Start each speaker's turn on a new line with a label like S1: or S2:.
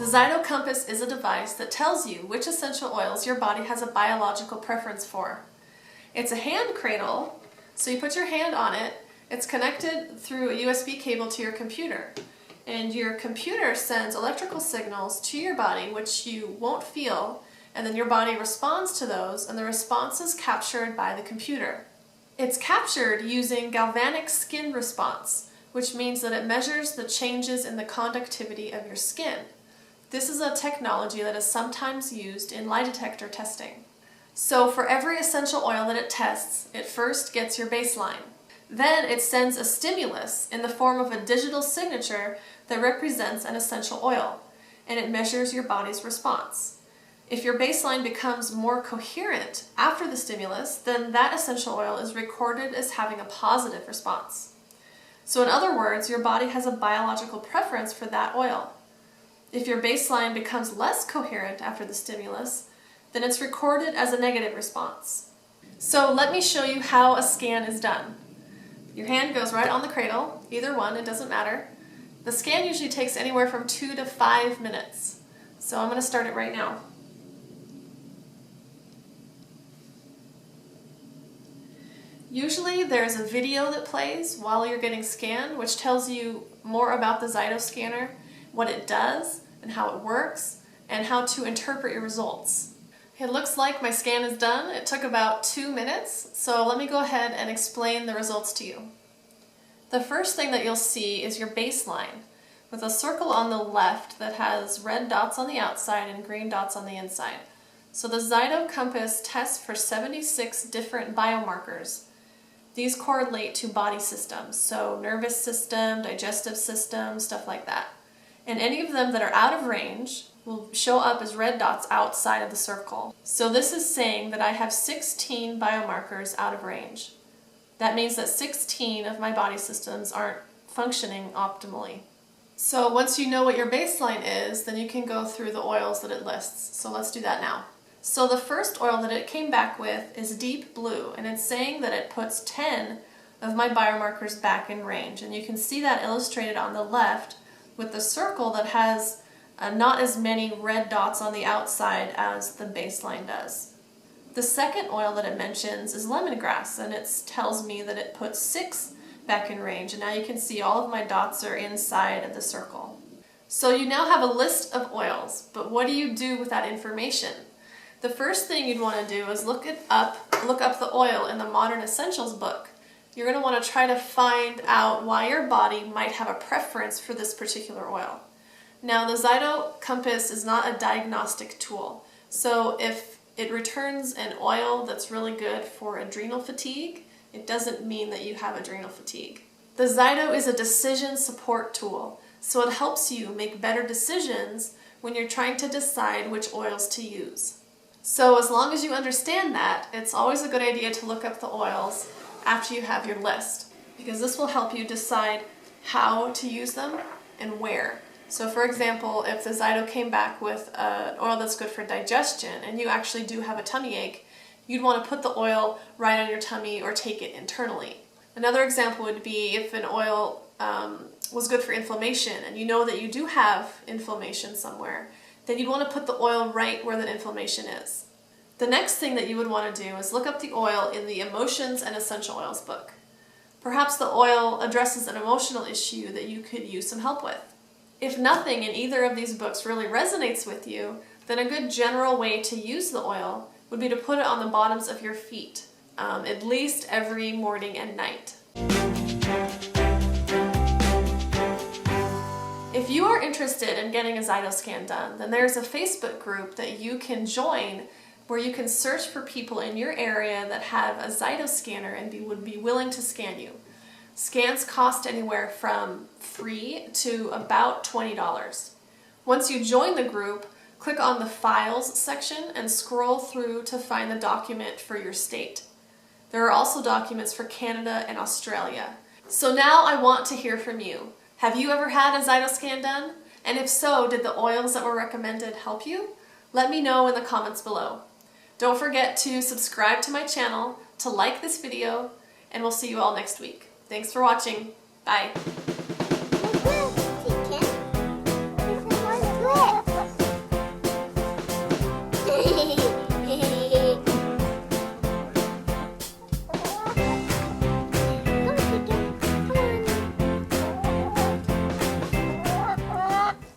S1: Zyto Compass is a device that tells you which essential oils your body has a biological preference for. It's a hand cradle, so you put your hand on it. It's connected through a USB cable to your computer, and your computer sends electrical signals to your body which you won't feel, and then your body responds to those, and the response is captured by the computer. It's captured using galvanic skin response, which means that it measures the changes in the conductivity of your skin. This is a technology that is sometimes used in lie detector testing. So for every essential oil that it tests, it first gets your baseline. Then it sends a stimulus in the form of a digital signature that represents an essential oil, and it measures your body's response. If your baseline becomes more coherent after the stimulus, then that essential oil is recorded as having a positive response. So in other words, your body has a biological preference for that oil. If your baseline becomes less coherent after the stimulus, then it's recorded as a negative response. So let me show you how a scan is done. Your hand goes right on the cradle, either one, it doesn't matter. The scan usually takes anywhere from 2 to 5 minutes. So I'm going to start it right now. Usually there's a video that plays while you're getting scanned, which tells you more about the Zyto scanner, what it does, and how it works, and how to interpret your results. It looks like my scan is done. It took about 2 minutes, so let me go ahead and explain the results to you. The first thing that you'll see is your baseline, with a circle on the left that has red dots on the outside and green dots on the inside. So the Zyto Compass tests for 76 different biomarkers. These correlate to body systems, so nervous system, digestive system, stuff like that. And any of them that are out of range will show up as red dots outside of the circle. So this is saying that I have 16 biomarkers out of range. That means that 16 of my body systems aren't functioning optimally. So once you know what your baseline is, then you can go through the oils that it lists. So let's do that now. So the first oil that it came back with is deep blue, and it's saying that it puts 10 of my biomarkers back in range. And you can see that illustrated on the left with the circle that has not as many red dots on the outside as the baseline does. The second oil that it mentions is lemongrass, and it tells me that it puts 6 back in range, and now you can see all of my dots are inside of the circle. So you now have a list of oils, but what do you do with that information? The first thing you'd want to do is look up the oil in the Modern Essentials book. You're going to want to try to find out why your body might have a preference for this particular oil. Now, the Zyto Compass is not a diagnostic tool, so if it returns an oil that's really good for adrenal fatigue, it doesn't mean that you have adrenal fatigue. The Zyto is a decision support tool, so it helps you make better decisions when you're trying to decide which oils to use. So as long as you understand that, it's always a good idea to look up the oils after you have your list, because this will help you decide how to use them and where. So for example, if the Zyto came back with an oil that's good for digestion and you actually do have a tummy ache, you'd want to put the oil right on your tummy or take it internally. Another example would be if an oil was good for inflammation and you know that you do have inflammation somewhere, then you'd want to put the oil right where the inflammation is. The next thing that you would want to do is look up the oil in the Emotions and Essential Oils book. Perhaps the oil addresses an emotional issue that you could use some help with. If nothing in either of these books really resonates with you, then a good general way to use the oil would be to put it on the bottoms of your feet, at least every morning and night. If you are interested in getting a Zyto scan done, then there's a Facebook group that you can join where you can search for people in your area that have a Zyto scanner and would be willing to scan you. Scans cost anywhere from free to about $20. Once you join the group, click on the Files section and scroll through to find the document for your state. There are also documents for Canada and Australia. So now I want to hear from you. Have you ever had a Zyto scan done? And if so, did the oils that were recommended help you? Let me know in the comments below. Don't forget to subscribe to my channel, to like this video, and we'll see you all next week. Thanks for watching. Bye.